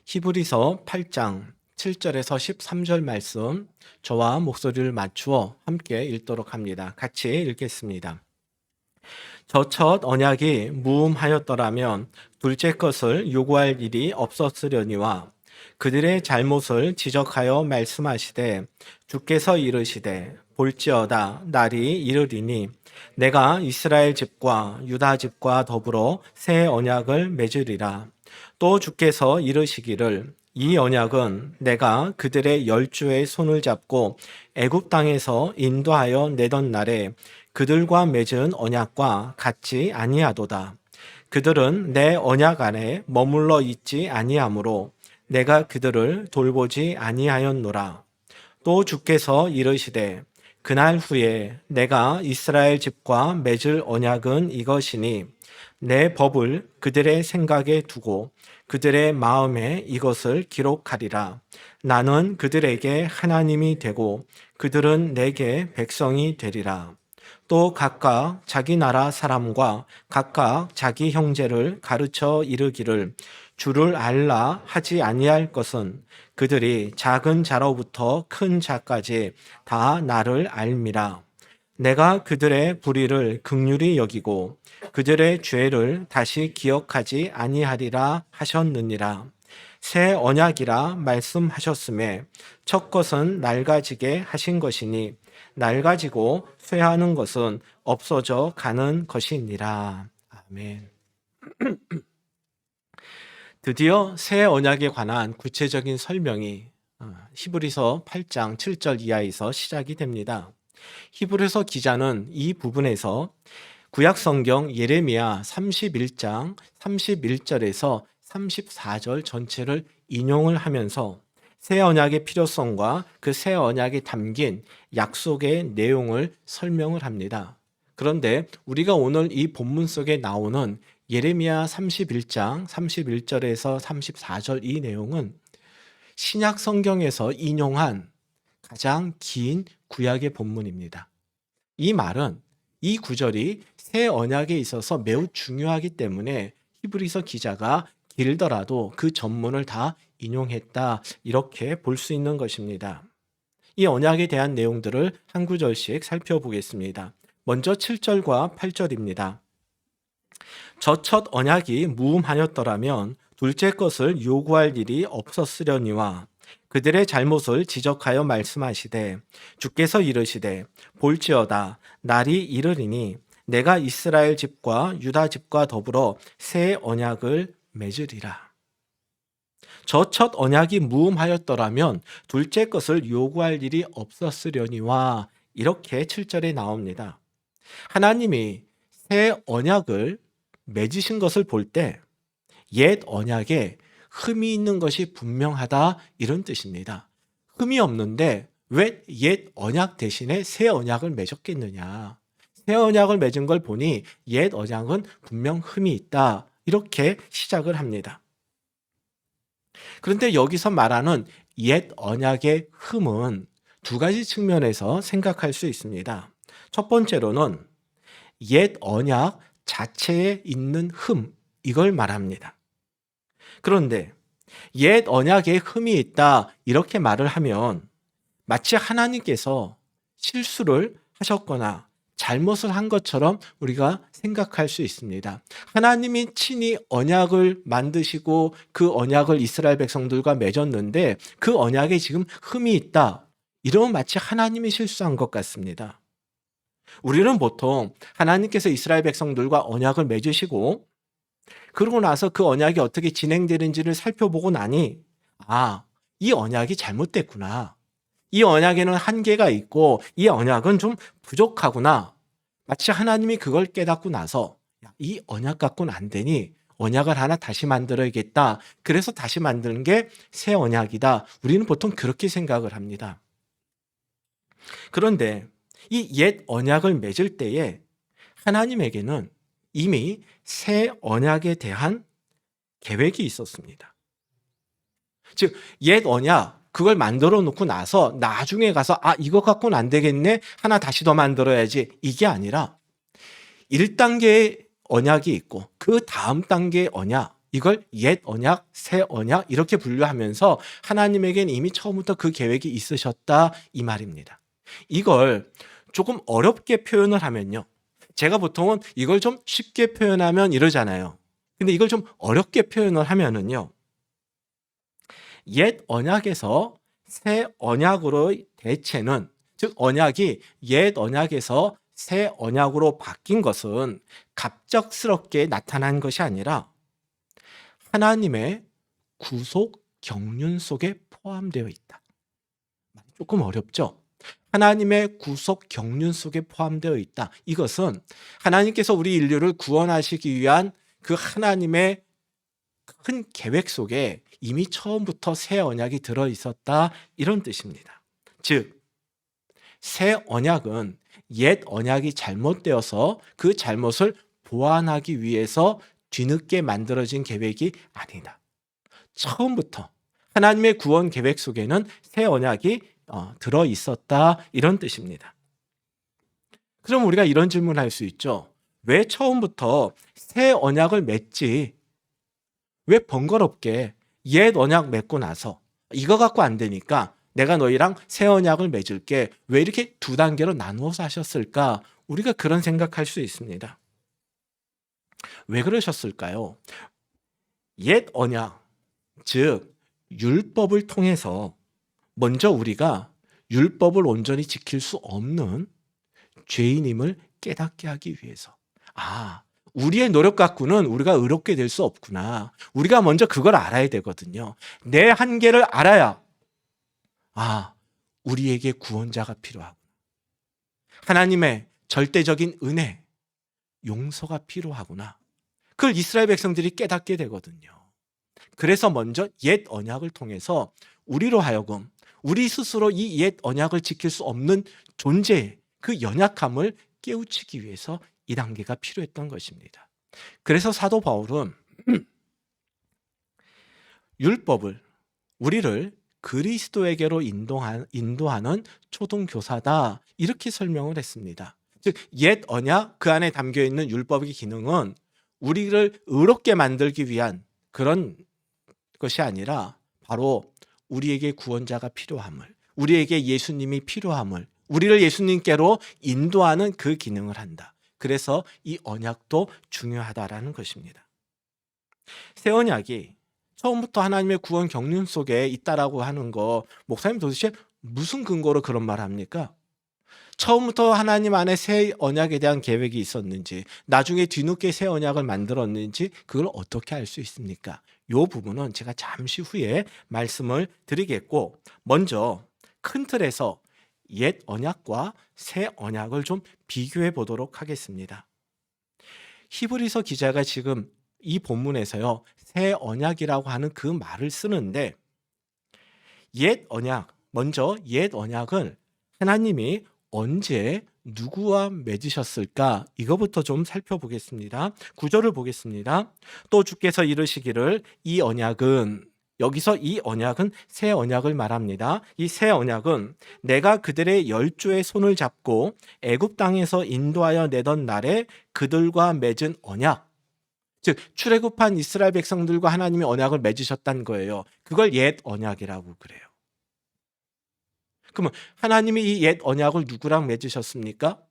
히브리서 8장 7절에서 13절 말씀 저와 목소리를 맞추어 함께 읽도록 합니다. 같이 읽겠습니다. 저 첫 언약이 무음하였더라면 둘째 것을 요구할 일이 없었으려니와 그들의 잘못을 지적하여 말씀하시되 주께서 이르시되 볼지어다 날이 이르리니 내가 이스라엘 집과 유다 집과 더불어 새 언약을 맺으리라. 또 주께서 이르시기를 이 언약은 내가 그들의 열조의 손을 잡고 애굽 땅에서 인도하여 내던 날에 그들과 맺은 언약과 같지 아니하도다. 그들은 내 언약 안에 머물러 있지 아니하므로 내가 그들을 돌보지 아니하였노라. 또 주께서 이르시되 그날 후에 내가 이스라엘 집과 맺을 언약은 이것이니 내 법을 그들의 생각에 두고 그들의 마음에 이것을 기록하리라. 나는 그들에게 하나님이 되고 그들은 내게 백성이 되리라. 또 각각 자기 나라 사람과 각각 자기 형제를 가르쳐 이르기를 주를 알라 하지 아니할 것은 그들이 작은 자로부터 큰 자까지 다 나를 알미라. 내가 그들의 불의를 긍휼히 여기고 그들의 죄를 다시 기억하지 아니하리라 하셨느니라. 새 언약이라 말씀하셨음에 첫 것은 낡아지게 하신 것이니 낡아지고 쇠하는 것은 없어져 가는 것이니라. 아멘. 드디어 새 언약에 관한 구체적인 설명이 히브리서 8장 7절 이하에서 시작이 됩니다. 히브리서 기자는 이 부분에서 구약 성경 예레미야 31장 31절에서 34절 전체를 인용을 하면서 새 언약의 필요성과 그 새 언약에 담긴 약속의 내용을 설명을 합니다. 그런데 우리가 오늘 이 본문 속에 나오는 예레미야 31장 31절에서 34절 이 내용은 신약 성경에서 인용한 가장 긴 구약의 본문입니다. 이 말은 이 구절이 새 언약에 있어서 매우 중요하기 때문에 히브리서 기자가 길더라도 그 전문을 다 인용했다, 이렇게 볼 수 있는 것입니다. 이 언약에 대한 내용들을 한 구절씩 살펴보겠습니다. 먼저 7절과 8절입니다. 저 첫 언약이 무음하였더라면 둘째 것을 요구할 일이 없었으려니와 그들의 잘못을 지적하여 말씀하시되 주께서 이르시되 볼지어다 날이 이르리니 내가 이스라엘 집과 유다 집과 더불어 새 언약을 맺으리라. 저 첫 언약이 무음하였더라면 둘째 것을 요구할 일이 없었으려니와 이렇게 7절에 나옵니다. 하나님이 새 언약을 맺으신 것을 볼 때 옛 언약에 흠이 있는 것이 분명하다, 이런 뜻입니다. 흠이 없는데 왜 옛 언약 대신에 새 언약을 맺었겠느냐. 새 언약을 맺은 걸 보니 옛 언약은 분명 흠이 있다, 이렇게 시작을 합니다. 그런데 여기서 말하는 옛 언약의 흠은 두 가지 측면에서 생각할 수 있습니다. 첫 번째로는 옛 언약 자체에 있는 흠, 이걸 말합니다. 그런데 옛 언약에 흠이 있다, 이렇게 말을 하면 마치 하나님께서 실수를 하셨거나 잘못을 한 것처럼 우리가 생각할 수 있습니다. 하나님이 친히 언약을 만드시고 그 언약을 이스라엘 백성들과 맺었는데 그 언약에 지금 흠이 있다, 이러면 마치 하나님이 실수한 것 같습니다. 우리는 보통 하나님께서 이스라엘 백성들과 언약을 맺으시고 그러고 나서 그 언약이 어떻게 진행되는지를 살펴보고 나니 이 언약이 잘못됐구나. 이 언약에는 한계가 있고 이 언약은 좀 부족하구나. 마치 하나님이 그걸 깨닫고 나서 이 언약 갖고는 안 되니 언약을 하나 다시 만들어야겠다. 그래서 다시 만드는 게 새 언약이다. 우리는 보통 그렇게 생각을 합니다. 그런데 이 옛 언약을 맺을 때에 하나님에게는 이미 새 언약에 대한 계획이 있었습니다. 즉, 옛 언약, 그걸 만들어 놓고 나서 나중에 가서 이거 갖고는 안 되겠네, 하나 다시 더 만들어야지, 이게 아니라 1단계의 언약이 있고 그 다음 단계의 언약, 이걸 옛 언약, 새 언약 이렇게 분류하면서 하나님에겐 이미 처음부터 그 계획이 있으셨다 이 말입니다. 이걸 조금 어렵게 표현을 하면요. 제가 보통은 이걸 좀 쉽게 표현하면 이러잖아요. 근데 이걸 좀 어렵게 표현을 하면은요. 옛 언약에서 새 언약으로의 대체는, 즉 언약이 옛 언약에서 새 언약으로 바뀐 것은 갑작스럽게 나타난 것이 아니라 하나님의 구속 경륜 속에 포함되어 있다. 조금 어렵죠? 하나님의 구속 경륜 속에 포함되어 있다. 이것은 하나님께서 우리 인류를 구원하시기 위한 그 하나님의 큰 계획 속에 이미 처음부터 새 언약이 들어 있었다. 이런 뜻입니다. 즉, 새 언약은 옛 언약이 잘못되어서 그 잘못을 보완하기 위해서 뒤늦게 만들어진 계획이 아니다. 처음부터 하나님의 구원 계획 속에는 새 언약이 들어 있었다. 이런 뜻입니다. 그럼 우리가 이런 질문을 할 수 있죠. 왜 처음부터 새 언약을 맺지? 왜 번거롭게 옛 언약 맺고 나서 이거 갖고 안 되니까 내가 너희랑 새 언약을 맺을게. 왜 이렇게 두 단계로 나누어서 하셨을까? 우리가 그런 생각할 수 있습니다. 왜 그러셨을까요? 옛 언약, 즉 율법을 통해서 먼저 우리가 율법을 온전히 지킬 수 없는 죄인임을 깨닫게 하기 위해서. 우리의 노력 갖고는 우리가 의롭게 될 수 없구나. 우리가 먼저 그걸 알아야 되거든요. 내 한계를 알아야 우리에게 구원자가 필요하구나. 하나님의 절대적인 은혜, 용서가 필요하구나. 그걸 이스라엘 백성들이 깨닫게 되거든요. 그래서 먼저 옛 언약을 통해서 우리로 하여금 우리 스스로 이 옛 언약을 지킬 수 없는 존재의 그 연약함을 깨우치기 위해서 이 단계가 필요했던 것입니다. 그래서 사도 바울은 율법을 우리를 그리스도에게로 인도하는 초등교사다 이렇게 설명을 했습니다. 즉 옛 언약 그 안에 담겨있는 율법의 기능은 우리를 의롭게 만들기 위한 그런 것이 아니라 바로 우리에게 구원자가 필요함을, 우리에게 예수님이 필요함을, 우리를 예수님께로 인도하는 그 기능을 한다. 그래서 이 언약도 중요하다라는 것입니다. 새 언약이 처음부터 하나님의 구원 경륜 속에 있다라고 하는 거, 목사님 도대체 무슨 근거로 그런 말을 합니까? 처음부터 하나님 안에 새 언약에 대한 계획이 있었는지, 나중에 뒤늦게 새 언약을 만들었는지 그걸 어떻게 알 수 있습니까? 이 부분은 제가 잠시 후에 말씀을 드리겠고, 먼저 큰 틀에서 옛 언약과 새 언약을 좀 비교해 보도록 하겠습니다. 히브리서 기자가 지금 이 본문에서요, 새 언약이라고 하는 그 말을 쓰는데, 옛 언약, 먼저 옛 언약을 하나님이 언제 누구와 맺으셨을까? 이거부터 좀 살펴보겠습니다. 구절을 보겠습니다. 또 주께서 이르시기를 이 언약은, 여기서 이 언약은 새 언약을 말합니다. 이 새 언약은 내가 그들의 열조의 손을 잡고 애굽 땅에서 인도하여 내던 날에 그들과 맺은 언약, 즉 출애굽한 이스라엘 백성들과 하나님이 언약을 맺으셨다는 거예요. 그걸 옛 언약이라고 그래요. 그러면 하나님이 이 옛 언약을 누구랑 맺으셨습니까?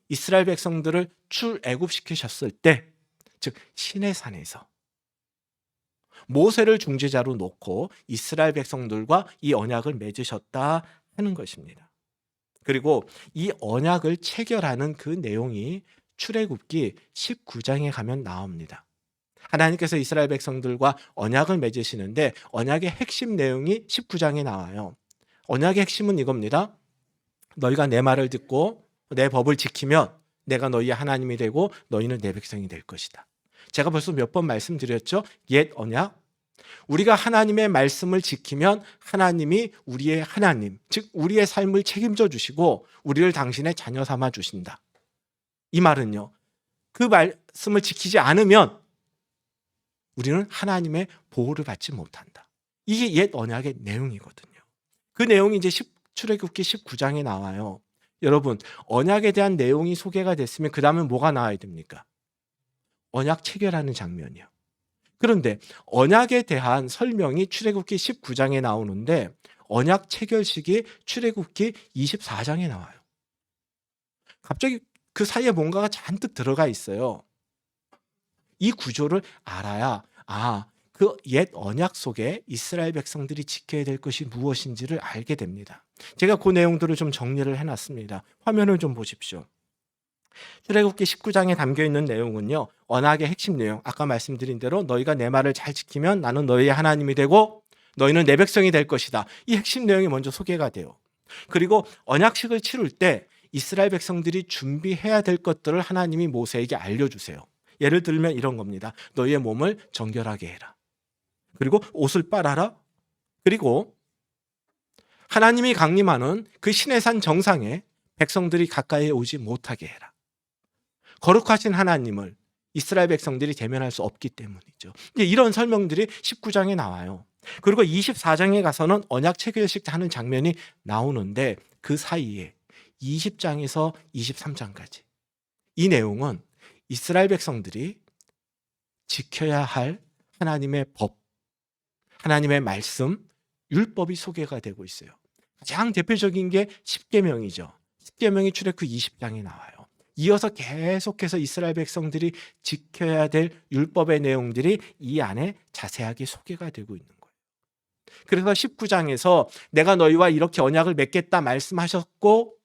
이스라엘 백성들을 출애굽시키셨을 때, 즉 시내산에서 모세를 중재자로 놓고 이스라엘 백성들과 이 언약을 맺으셨다 하는 것입니다. 그리고 이 언약을 체결하는 그 내용이 출애굽기 19장에 가면 나옵니다. 하나님께서 이스라엘 백성들과 언약을 맺으시는데 언약의 핵심 내용이 19장에 나와요. 언약의 핵심은 이겁니다. 너희가 내 말을 듣고 내 법을 지키면 내가 너희의 하나님이 되고 너희는 내 백성이 될 것이다. 제가 벌써 몇 번 말씀드렸죠. 옛 언약. 우리가 하나님의 말씀을 지키면 하나님이 우리의 하나님, 즉 우리의 삶을 책임져 주시고 우리를 당신의 자녀 삼아 주신다. 이 말은요, 그 말씀을 지키지 않으면 우리는 하나님의 보호를 받지 못한다. 이게 옛 언약의 내용이거든요. 그 내용이 이제 출애굽기 19장에 나와요. 여러분, 언약에 대한 내용이 소개가 됐으면 그 다음에 뭐가 나와야 됩니까? 언약 체결하는 장면이요. 그런데 언약에 대한 설명이 출애굽기 19장에 나오는데 언약 체결식이 출애굽기 24장에 나와요. 갑자기 그 사이에 뭔가가 잔뜩 들어가 있어요. 이 구조를 알아야 그 옛 언약 속에 이스라엘 백성들이 지켜야 될 것이 무엇인지를 알게 됩니다. 제가 그 내용들을 좀 정리를 해놨습니다. 화면을 좀 보십시오. 출애굽기 19장에 담겨 있는 내용은요, 언약의 핵심 내용, 아까 말씀드린 대로 너희가 내 말을 잘 지키면 나는 너희의 하나님이 되고 너희는 내 백성이 될 것이다. 이 핵심 내용이 먼저 소개가 돼요. 그리고 언약식을 치룰 때 이스라엘 백성들이 준비해야 될 것들을 하나님이 모세에게 알려주세요. 예를 들면 이런 겁니다. 너희의 몸을 정결하게 해라. 그리고 옷을 빨아라. 그리고 하나님이 강림하는 그 시내산 정상에 백성들이 가까이 오지 못하게 해라. 거룩하신 하나님을 이스라엘 백성들이 대면할 수 없기 때문이죠. 이런 설명들이 19장에 나와요. 그리고 24장에 가서는 언약 체결식 하는 장면이 나오는데 그 사이에 20장에서 23장까지 이 내용은 이스라엘 백성들이 지켜야 할 하나님의 법, 하나님의 말씀, 율법이 소개가 되고 있어요. 가장 대표적인 게 십계명이죠. 십계명이 출애굽기 20장에 나와요. 이어서 계속해서 이스라엘 백성들이 지켜야 될 율법의 내용들이 이 안에 자세하게 소개가 되고 있는 거예요. 그래서 19장에서 내가 너희와 이렇게 언약을 맺겠다 말씀하셨고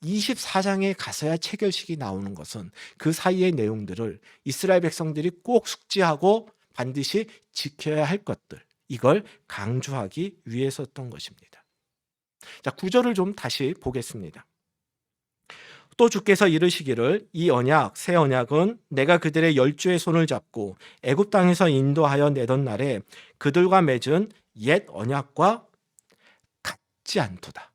24장에 가서야 체결식이 나오는 것은 그 사이의 내용들을 이스라엘 백성들이 꼭 숙지하고 반드시 지켜야 할 것들, 이걸 강조하기 위해서였던 것입니다. 자, 구절을 좀 다시 보겠습니다. 또 주께서 이르시기를 이 언약 새 언약은 내가 그들의 열조의 손을 잡고 애굽 땅에서 인도하여 내던 날에 그들과 맺은 옛 언약과 같지 않도다.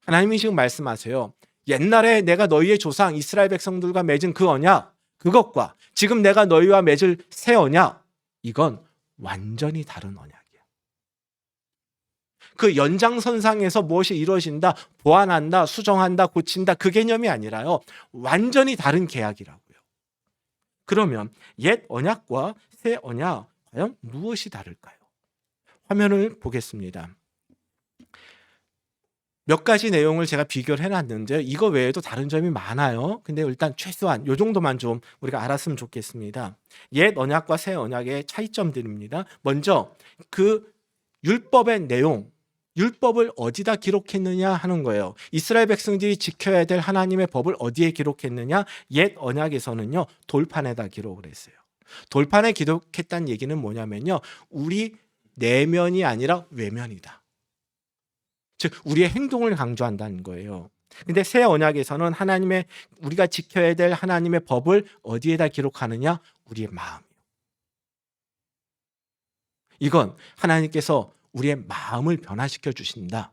하나님이 지금 말씀하세요. 옛날에 내가 너희의 조상 이스라엘 백성들과 맺은 그 언약, 그것과 지금 내가 너희와 맺을 새 언약, 이건 완전히 다른 언약이야. 그 연장선상에서 무엇이 이루어진다, 보완한다, 수정한다, 고친다, 그 개념이 아니라요, 완전히 다른 계약이라고요. 그러면 옛 언약과 새 언약, 과연 무엇이 다를까요? 화면을 보겠습니다. 몇 가지 내용을 제가 비교를 해놨는데 이거 외에도 다른 점이 많아요. 근데 일단 최소한 이 정도만 좀 우리가 알았으면 좋겠습니다. 옛 언약과 새 언약의 차이점들입니다. 먼저 그 율법의 내용, 율법을 어디다 기록했느냐 하는 거예요. 이스라엘 백성들이 지켜야 될 하나님의 법을 어디에 기록했느냐? 옛 언약에서는요, 돌판에다 기록을 했어요. 돌판에 기록했다는 얘기는 뭐냐면요, 우리 내면이 아니라 외면이다. 즉 우리의 행동을 강조한다는 거예요. 근데 새 언약에서는 하나님의, 우리가 지켜야 될 하나님의 법을 어디에다 기록하느냐? 우리의 마음이요. 이건 하나님께서 우리의 마음을 변화시켜 주신다.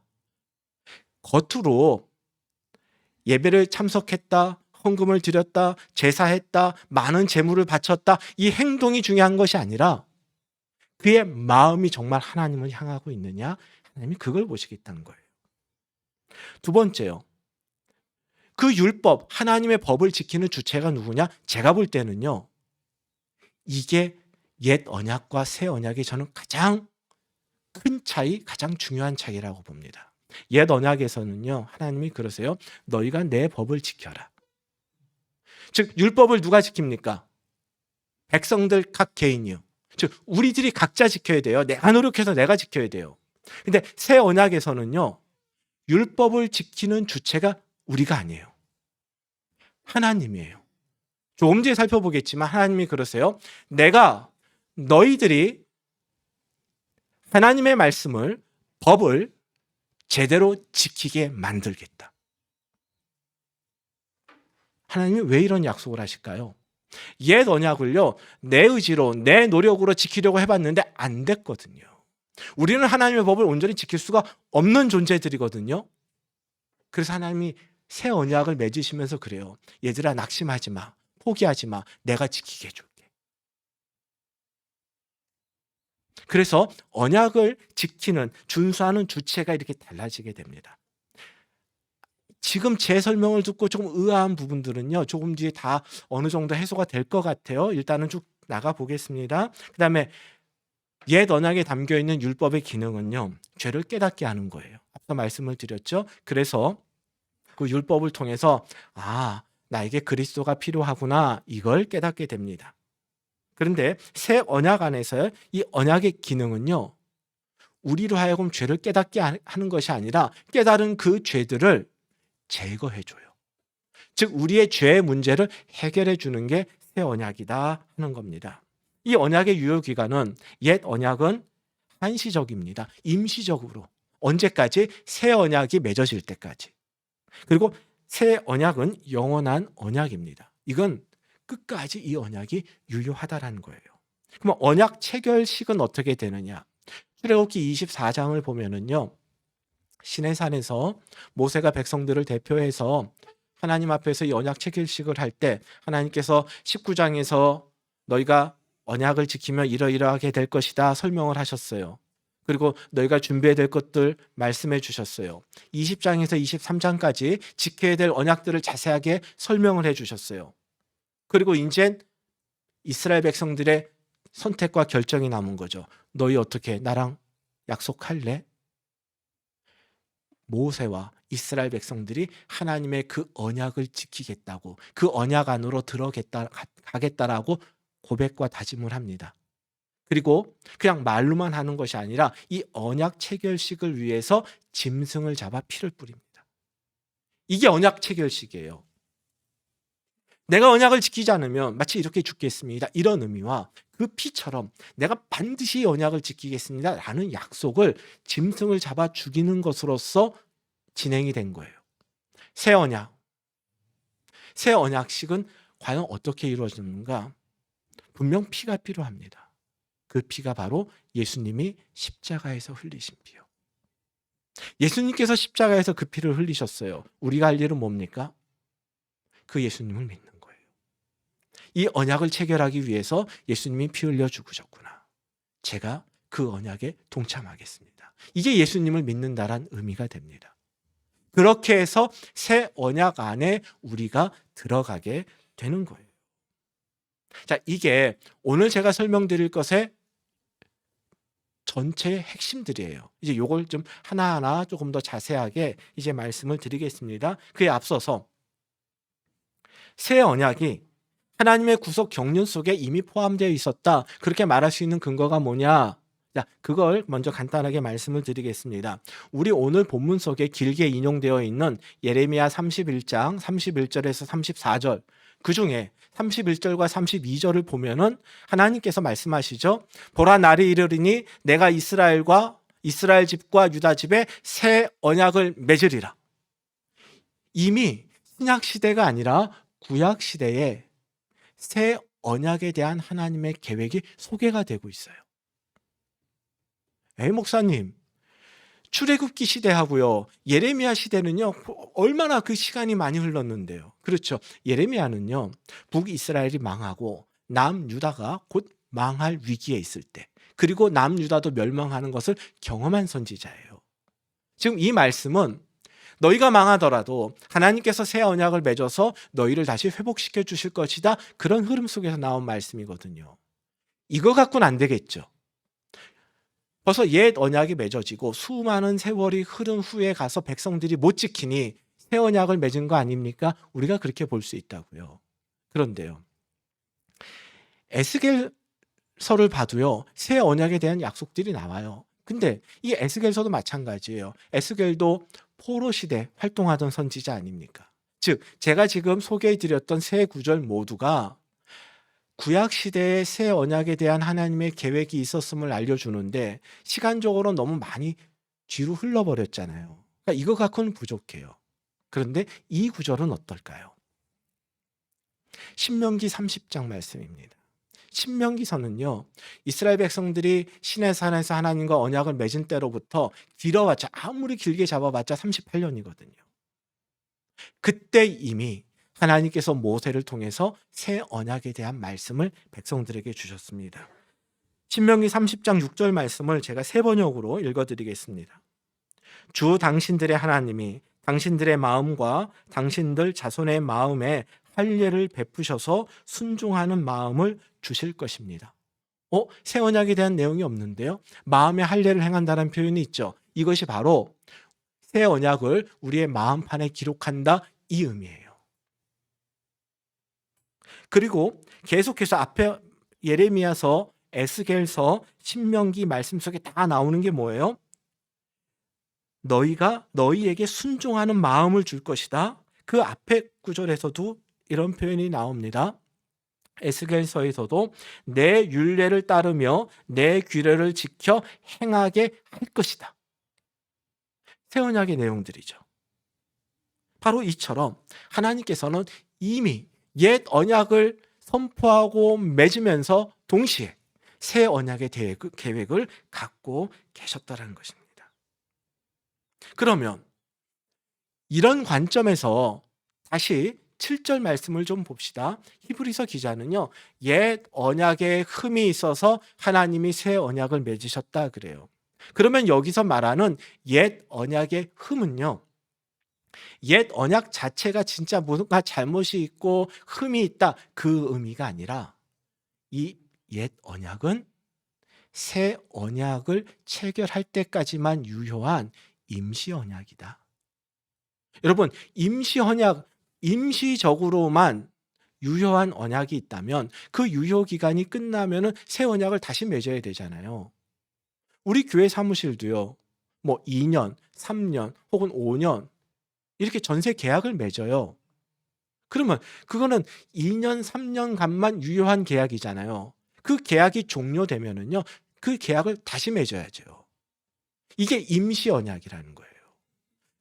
겉으로 예배를 참석했다, 헌금을 드렸다, 제사했다, 많은 재물을 바쳤다, 이 행동이 중요한 것이 아니라 그의 마음이 정말 하나님을 향하고 있느냐? 하나님이 그걸 보시겠다는 거예요. 두 번째요. 그 율법, 하나님의 법을 지키는 주체가 누구냐? 제가 볼 때는요, 이게 옛 언약과 새 언약의 저는 가장 큰 차이, 가장 중요한 차이라고 봅니다. 옛 언약에서는요, 하나님이 그러세요. 너희가 내 법을 지켜라. 즉 율법을 누가 지킵니까? 백성들 각 개인이요. 즉 우리들이 각자 지켜야 돼요. 내가 노력해서 내가 지켜야 돼요. 근데 새 언약에서는요, 율법을 지키는 주체가 우리가 아니에요. 하나님이에요. 조금 뒤에 살펴보겠지만 하나님이 그러세요. 내가 너희들이 하나님의 말씀을, 법을 제대로 지키게 만들겠다. 하나님이 왜 이런 약속을 하실까요? 옛 언약을요, 내 의지로, 내 노력으로 지키려고 해봤는데 안 됐거든요. 우리는 하나님의 법을 온전히 지킬 수가 없는 존재들이거든요. 그래서 하나님이 새 언약을 맺으시면서 그래요. 얘들아, 낙심하지 마. 포기하지 마. 내가 지키게 해줄게. 그래서 언약을 지키는, 준수하는 주체가 이렇게 달라지게 됩니다. 지금 제 설명을 듣고 조금 의아한 부분들은요, 조금 뒤에 다 어느 정도 해소가 될 것 같아요. 일단은 쭉 나가 보겠습니다. 그다음에 옛 언약에 담겨 있는 율법의 기능은요, 죄를 깨닫게 하는 거예요. 앞서 말씀을 드렸죠. 그래서 그 율법을 통해서 나에게 그리스도가 필요하구나, 이걸 깨닫게 됩니다. 그런데 새 언약 안에서 이 언약의 기능은요, 우리로 하여금 죄를 깨닫게 하는 것이 아니라 깨달은 그 죄들을 제거해 줘요. 즉 우리의 죄의 문제를 해결해 주는 게 새 언약이다 하는 겁니다. 이 언약의 유효 기간은 옛 언약은 한시적입니다. 임시적으로. 언제까지? 새 언약이 맺어질 때까지. 그리고 새 언약은 영원한 언약입니다. 이건 끝까지 이 언약이 유효하다라는 거예요. 그럼 언약 체결식은 어떻게 되느냐? 출애굽기 24장을 보면은요, 시내산에서 모세가 백성들을 대표해서 하나님 앞에서 이 언약 체결식을 할 때 하나님께서 19장에서 너희가 언약을 지키면 이러이러하게 될 것이다 설명을 하셨어요. 그리고 너희가 준비해야 될 것들 말씀해 주셨어요. 20장에서 23장까지 지켜야 될 언약들을 자세하게 설명을 해 주셨어요. 그리고 이제 이스라엘 백성들의 선택과 결정이 남은 거죠. 너희 어떻게 나랑 약속할래? 모세와 이스라엘 백성들이 하나님의 그 언약을 지키겠다고, 그 언약 안으로 들어가겠다라고 고백과 다짐을 합니다. 그리고 그냥 말로만 하는 것이 아니라 이 언약 체결식을 위해서 짐승을 잡아 피를 뿌립니다. 이게 언약 체결식이에요. 내가 언약을 지키지 않으면 마치 이렇게 죽겠습니다, 이런 의미와 그 피처럼 내가 반드시 언약을 지키겠습니다 라는 약속을 짐승을 잡아 죽이는 것으로서 진행이 된 거예요. 새 언약식은 과연 어떻게 이루어지는가? 분명 피가 필요합니다. 그 피가 바로 예수님이 십자가에서 흘리신 피요. 예수님께서 십자가에서 그 피를 흘리셨어요. 우리가 할 일은 뭡니까? 그 예수님을 믿는 거예요. 이 언약을 체결하기 위해서 예수님이 피 흘려 죽으셨구나. 제가 그 언약에 동참하겠습니다. 이게 예수님을 믿는다란 의미가 됩니다. 그렇게 해서 새 언약 안에 우리가 들어가게 되는 거예요. 자, 이게 오늘 제가 설명드릴 것의 전체의 핵심들이에요. 이제 요걸 좀 하나하나 조금 더 자세하게 이제 말씀을 드리겠습니다. 그에 앞서서 새 언약이 하나님의 구속 경륜 속에 이미 포함되어 있었다, 그렇게 말할 수 있는 근거가 뭐냐? 자, 그걸 먼저 간단하게 말씀을 드리겠습니다. 우리 오늘 본문 속에 길게 인용되어 있는 예레미야 31장 31절에서 34절, 그중에 31절과 32절을 보면은 하나님께서 말씀하시죠. 보라, 날이 이르리니 내가 이스라엘 집과 유다 집에 새 언약을 맺으리라. 이미 신약 시대가 아니라 구약 시대에 새 언약에 대한 하나님의 계획이 소개가 되고 있어요. 목사님, 출애굽기 시대하고요, 예레미야 시대는요, 얼마나 그 시간이 많이 흘렀는데요. 그렇죠. 예레미야는요, 북이스라엘이 망하고 남유다가 곧 망할 위기에 있을 때, 그리고 남유다도 멸망하는 것을 경험한 선지자예요. 지금 이 말씀은 너희가 망하더라도 하나님께서 새 언약을 맺어서 너희를 다시 회복시켜 주실 것이다, 그런 흐름 속에서 나온 말씀이거든요. 이거 갖고는 안 되겠죠. 벌써 옛 언약이 맺어지고 수많은 세월이 흐른 후에 가서 백성들이 못 지키니 새 언약을 맺은 거 아닙니까? 우리가 그렇게 볼 수 있다고요. 그런데요, 에스겔서를 봐도요, 새 언약에 대한 약속들이 나와요. 근데 이 에스겔서도 마찬가지예요. 에스겔도 포로 시대 활동하던 선지자 아닙니까? 즉 제가 지금 소개해드렸던 세 구절 모두가 구약 시대의 새 언약에 대한 하나님의 계획이 있었음을 알려주는데 시간적으로 너무 많이 뒤로 흘러버렸잖아요. 그러니까 이거 갖고는 부족해요. 그런데 이 구절은 어떨까요? 신명기 30장 말씀입니다. 신명기서는요, 이스라엘 백성들이 시내산에서 하나님과 언약을 맺은 때로부터 길어봤자, 아무리 길게 잡아봤자 38년이거든요. 그때 이미 하나님께서 모세를 통해서 새 언약에 대한 말씀을 백성들에게 주셨습니다. 신명기 30장 6절 말씀을 제가 세 번역으로 읽어드리겠습니다. 주 당신들의 하나님이 당신들의 마음과 당신들 자손의 마음에 할례를 베푸셔서 순종하는 마음을 주실 것입니다. 새 언약에 대한 내용이 없는데요. 마음에 할례를 행한다는 표현이 있죠. 이것이 바로 새 언약을 우리의 마음판에 기록한다, 이 의미예요. 그리고 계속해서 앞에 예레미야서, 에스겔서, 신명기 말씀 속에 다 나오는 게 뭐예요? 너희가 너희에게 순종하는 마음을 줄 것이다. 그 앞에 구절에서도 이런 표현이 나옵니다. 에스겔서에서도 내 율례를 따르며 내 규례를 지켜 행하게 할 것이다. 새 언약의 내용들이죠. 바로 이처럼 하나님께서는 이미 옛 언약을 선포하고 맺으면서 동시에 새 언약의 계획을 갖고 계셨다는 것입니다. 그러면 이런 관점에서 다시 7절 말씀을 좀 봅시다. 히브리서 기자는요, 옛 언약에 흠이 있어서 하나님이 새 언약을 맺으셨다 그래요. 그러면 여기서 말하는 옛 언약의 흠은요, 옛 언약 자체가 진짜 뭔가 잘못이 있고 흠이 있다, 그 의미가 아니라 이 옛 언약은 새 언약을 체결할 때까지만 유효한 임시 언약이다. 여러분, 임시 언약, 임시적으로만 유효한 언약이 있다면 그 유효 기간이 끝나면은 새 언약을 다시 맺어야 되잖아요. 우리 교회 사무실도요, 뭐 2년, 3년 혹은 5년 이렇게 전세 계약을 맺어요. 그러면 그거는 2년, 3년간만 유효한 계약이잖아요. 그 계약이 종료되면은요, 그 계약을 다시 맺어야죠. 이게 임시 언약이라는 거예요.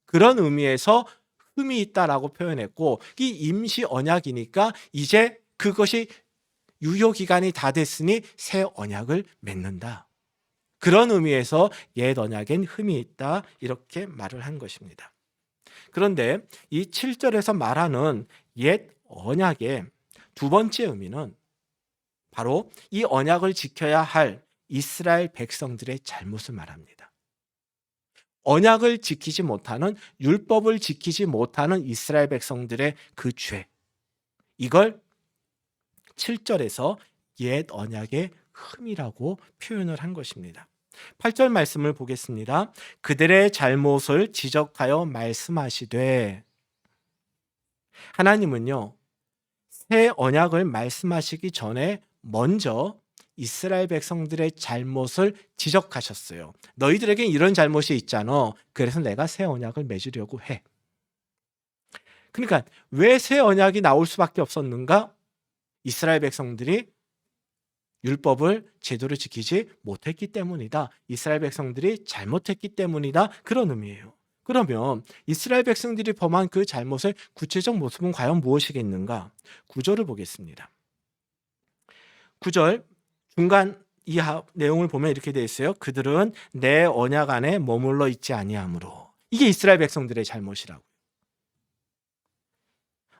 그런 의미에서 흠이 있다라고 표현했고, 이 임시 언약이니까 이제 그것이 유효 기간이 다 됐으니 새 언약을 맺는다. 그런 의미에서 옛 언약엔 흠이 있다, 이렇게 말을 한 것입니다. 그런데 이 7절에서 말하는 옛 언약의 두 번째 의미는 바로 이 언약을 지켜야 할 이스라엘 백성들의 잘못을 말합니다. 언약을 지키지 못하는, 율법을 지키지 못하는 이스라엘 백성들의 그 죄, 이걸 7절에서 옛 언약의 흠이라고 표현을 한 것입니다. 8절 말씀을 보겠습니다. 그들의 잘못을 지적하여 말씀하시되, 하나님은요, 새 언약을 말씀하시기 전에 먼저 이스라엘 백성들의 잘못을 지적하셨어요. 너희들에게 이런 잘못이 있잖아. 그래서 내가 새 언약을 맺으려고 해. 그러니까 왜 새 언약이 나올 수밖에 없었는가? 이스라엘 백성들이 율법을 제대로 지키지 못했기 때문이다. 이스라엘 백성들이 잘못했기 때문이다. 그런 의미예요. 그러면 이스라엘 백성들이 범한 그 잘못의 구체적 모습은 과연 무엇이겠는가? 9절을 보겠습니다. 9절 중간 이하 내용을 보면 이렇게 되어 있어요. 그들은 내 언약 안에 머물러 있지 아니하므로. 이게 이스라엘 백성들의 잘못이라고.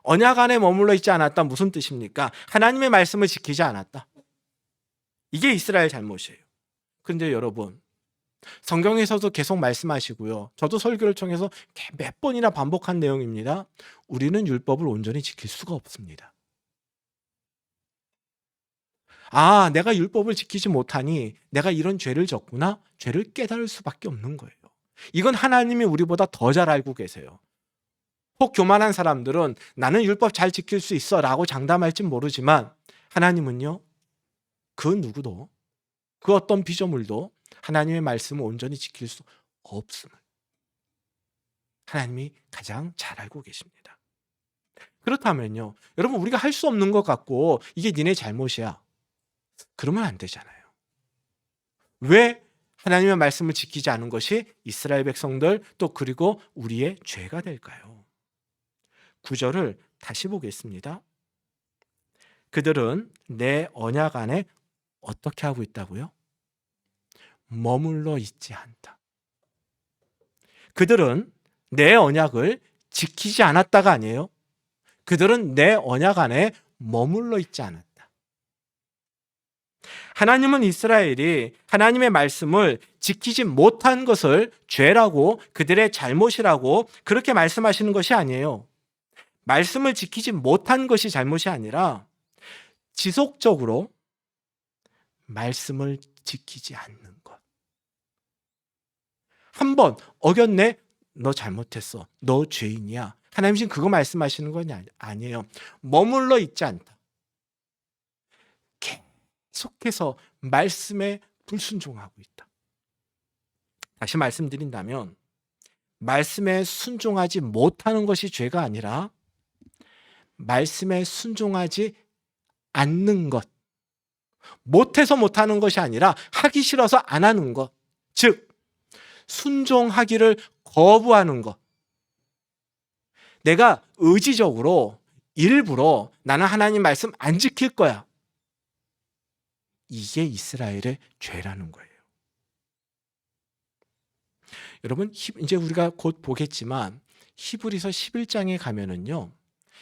언약 안에 머물러 있지 않았다, 무슨 뜻입니까? 하나님의 말씀을 지키지 않았다. 이게 이스라엘 잘못이에요. 그런데 여러분, 성경에서도 계속 말씀하시고요, 저도 설교를 통해서 몇 번이나 반복한 내용입니다. 우리는 율법을 온전히 지킬 수가 없습니다. 아, 내가 율법을 지키지 못하니 내가 이런 죄를 졌구나, 죄를 깨달을 수밖에 없는 거예요. 이건 하나님이 우리보다 더 잘 알고 계세요. 혹 교만한 사람들은 나는 율법 잘 지킬 수 있어 라고 장담할진 모르지만, 하나님은요, 그 누구도, 그 어떤 피조물도 하나님의 말씀을 온전히 지킬 수 없음을 하나님이 가장 잘 알고 계십니다. 그렇다면요, 여러분, 우리가 할 수 없는 것 같고 이게 니네 잘못이야, 그러면 안 되잖아요. 왜 하나님의 말씀을 지키지 않은 것이 이스라엘 백성들, 또 그리고 우리의 죄가 될까요? 9절을 다시 보겠습니다. 그들은 내 언약 안에 어떻게 하고 있다고요? 머물러 있지 않다. 그들은 내 언약을 지키지 않았다가 아니에요. 그들은 내 언약 안에 머물러 있지 않았다. 하나님은 이스라엘이 하나님의 말씀을 지키지 못한 것을 죄라고, 그들의 잘못이라고 그렇게 말씀하시는 것이 아니에요. 말씀을 지키지 못한 것이 잘못이 아니라 지속적으로 말씀을 지키지 않는 것. 한 번 어겼네? 너 잘못했어. 너 죄인이야. 하나님 지금 그거 말씀하시는 건 아니에요. 머물러 있지 않다. 계속해서 말씀에 불순종하고 있다. 다시 말씀드린다면 말씀에 순종하지 못하는 것이 죄가 아니라 말씀에 순종하지 않는 것. 못해서 못하는 것이 아니라 하기 싫어서 안 하는 것. 즉 순종하기를 거부하는 것. 내가 의지적으로 일부러 나는 하나님 말씀 안 지킬 거야. 이게 이스라엘의 죄라는 거예요. 여러분, 이제 우리가 곧 보겠지만 히브리서 11장에 가면은요,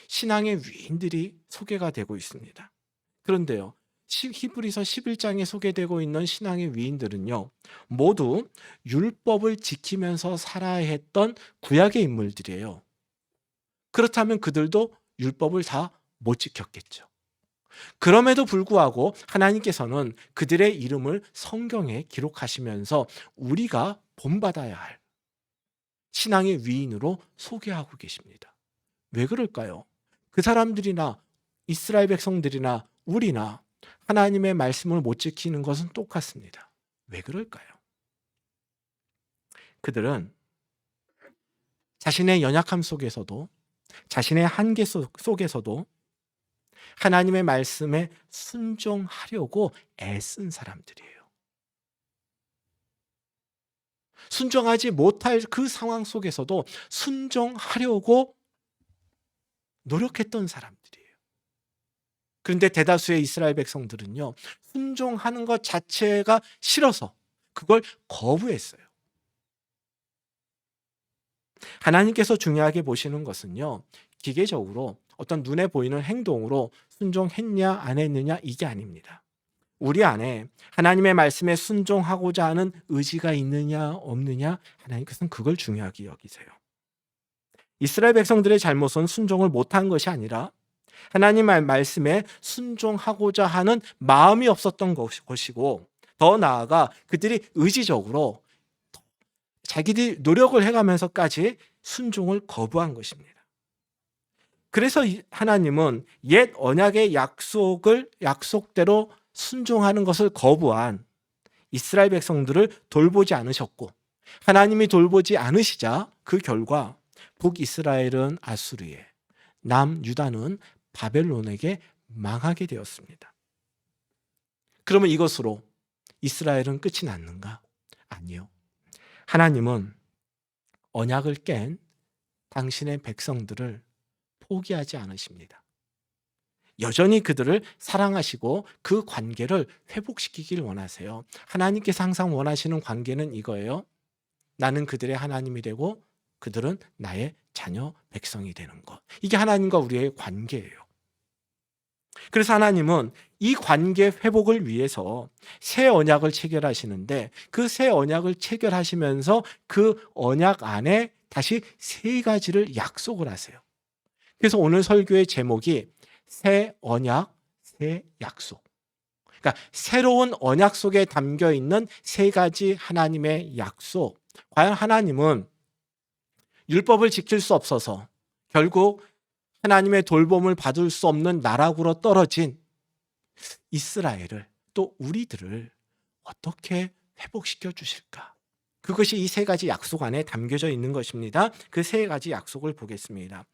신앙의 위인들이 소개가 되고 있습니다. 그런데요, 히브리서 11장에 소개되고 있는 신앙의 위인들은요, 모두 율법을 지키면서 살아야 했던 구약의 인물들이에요. 그렇다면 그들도 율법을 다 못 지켰겠죠. 그럼에도 불구하고 하나님께서는 그들의 이름을 성경에 기록하시면서 우리가 본받아야 할 신앙의 위인으로 소개하고 계십니다. 왜 그럴까요? 그 사람들이나 이스라엘 백성들이나 우리나 하나님의 말씀을 못 지키는 것은 똑같습니다. 왜 그럴까요? 그들은 자신의 연약함 속에서도 자신의 한계 속에서도 하나님의 말씀에 순종하려고 애쓴 사람들이에요. 순종하지 못할 그 상황 속에서도 순종하려고 노력했던 사람들이에요. 그런데 대다수의 이스라엘 백성들은요, 순종하는 것 자체가 싫어서 그걸 거부했어요. 하나님께서 중요하게 보시는 것은요, 기계적으로 어떤 눈에 보이는 행동으로 순종했냐 안 했느냐 이게 아닙니다. 우리 안에 하나님의 말씀에 순종하고자 하는 의지가 있느냐 없느냐, 하나님께서는 그걸 중요하게 여기세요. 이스라엘 백성들의 잘못은 순종을 못한 것이 아니라 하나님의 말씀에 순종하고자 하는 마음이 없었던 것이고, 더 나아가 그들이 의지적으로 자기들이 노력을 해가면서까지 순종을 거부한 것입니다. 그래서 하나님은 옛 언약의 약속대로 순종하는 것을 거부한 이스라엘 백성들을 돌보지 않으셨고, 하나님이 돌보지 않으시자 그 결과 북이스라엘은 아수르에, 남유다는 바벨론에게 망하게 되었습니다. 그러면 이것으로 이스라엘은 끝이 났는가? 아니요. 하나님은 언약을 깬 당신의 백성들을 포기하지 않으십니다. 여전히 그들을 사랑하시고 그 관계를 회복시키길 원하세요. 하나님께서 항상 원하시는 관계는 이거예요. 나는 그들의 하나님이 되고 그들은 나의 자녀 백성이 되는 것. 이게 하나님과 우리의 관계예요. 그래서 하나님은 이 관계 회복을 위해서 새 언약을 체결하시는데, 그 새 언약을 체결하시면서 그 언약 안에 다시 세 가지를 약속을 하세요. 그래서 오늘 설교의 제목이 새 언약, 새 약속. 그러니까 새로운 언약 속에 담겨 있는 세 가지 하나님의 약속. 과연 하나님은 율법을 지킬 수 없어서 결국 하나님의 돌봄을 받을 수 없는 나락으로 떨어진 이스라엘을, 또 우리들을 어떻게 회복시켜 주실까? 그것이 이 세 가지 약속 안에 담겨져 있는 것입니다. 그 세 가지 약속을 보겠습니다.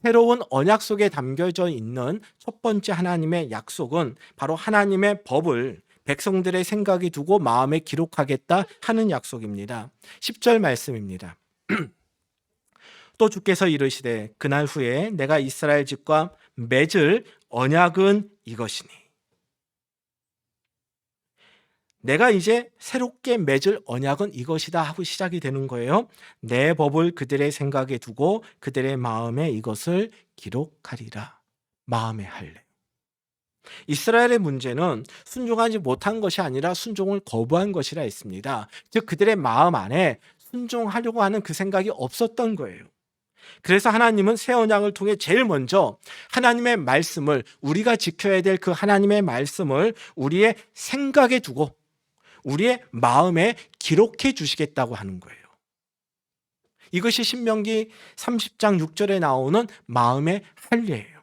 새로운 언약 속에 담겨져 있는 첫 번째 하나님의 약속은 바로 하나님의 법을 백성들의 생각에 두고 마음에 기록하겠다 하는 약속입니다. 10절 말씀입니다. 또 주께서 이르시되 그날 후에 내가 이스라엘 집과 맺을 언약은 이것이니. 내가 이제 새롭게 맺을 언약은 이것이다 하고 시작이 되는 거예요. 내 법을 그들의 생각에 두고 그들의 마음에 이것을 기록하리라. 마음에 할래. 이스라엘의 문제는 순종하지 못한 것이 아니라 순종을 거부한 것이라 했습니다. 즉 그들의 마음 안에 순종하려고 하는 그 생각이 없었던 거예요. 그래서 하나님은 새 언약을 통해 제일 먼저 하나님의 말씀을, 우리가 지켜야 될 그 하나님의 말씀을 우리의 생각에 두고 우리의 마음에 기록해 주시겠다고 하는 거예요. 이것이 신명기 30장 6절에 나오는 마음의 할례예요.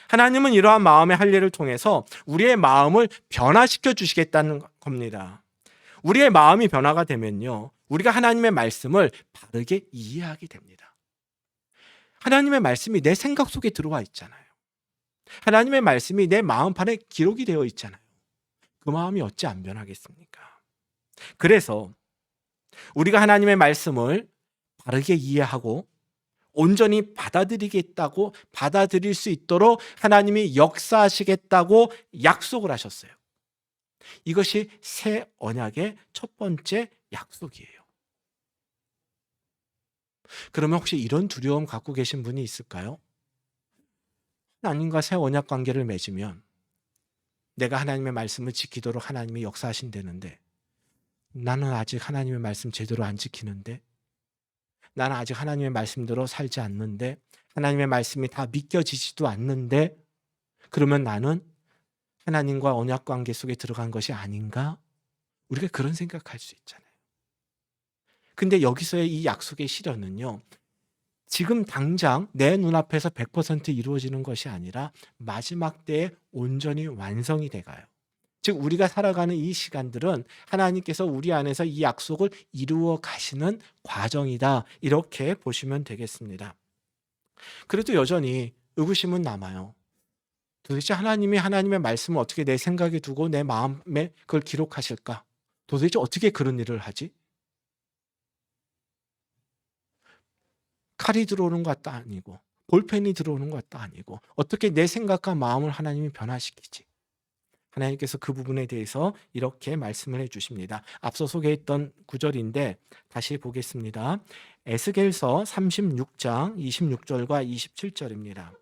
하나님은 이러한 마음의 할례를 통해서 우리의 마음을 변화시켜 주시겠다는 겁니다. 우리의 마음이 변화가 되면요, 우리가 하나님의 말씀을 바르게 이해하게 됩니다. 하나님의 말씀이 내 생각 속에 들어와 있잖아요. 하나님의 말씀이 내 마음판에 기록이 되어 있잖아요. 그 마음이 어찌 안 변하겠습니까? 그래서 우리가 하나님의 말씀을 바르게 이해하고 온전히 받아들일 수 있도록 하나님이 역사하시겠다고 약속을 하셨어요. 이것이 새 언약의 첫 번째 약속이에요. 그러면 혹시 이런 두려움 갖고 계신 분이 있을까요? 하나님과 새 언약 관계를 맺으면 내가 하나님의 말씀을 지키도록 하나님이 역사하신다는데 나는 아직 하나님의 말씀 제대로 안 지키는데, 나는 아직 하나님의 말씀대로 살지 않는데, 하나님의 말씀이 다 믿겨지지도 않는데, 그러면 나는 하나님과 언약 관계 속에 들어간 것이 아닌가? 우리가 그런 생각할 수 있잖아요. 근데 여기서의 이 약속의 실현은요, 지금 당장 내 눈앞에서 100% 이루어지는 것이 아니라 마지막 때에 온전히 완성이 돼가요. 즉 우리가 살아가는 이 시간들은 하나님께서 우리 안에서 이 약속을 이루어 가시는 과정이다, 이렇게 보시면 되겠습니다. 그래도 여전히 의구심은 남아요. 도대체 하나님이 하나님의 말씀을 어떻게 내 생각에 두고 내 마음에 그걸 기록하실까? 도대체 어떻게 그런 일을 하지? 칼이 들어오는 것도 아니고 볼펜이 들어오는 것도 아니고 어떻게 내 생각과 마음을 하나님이 변화시키지? 하나님께서 그 부분에 대해서 이렇게 말씀을 해주십니다. 앞서 소개했던 구절인데 다시 보겠습니다. 에스겔서 36장 26절과 27절입니다.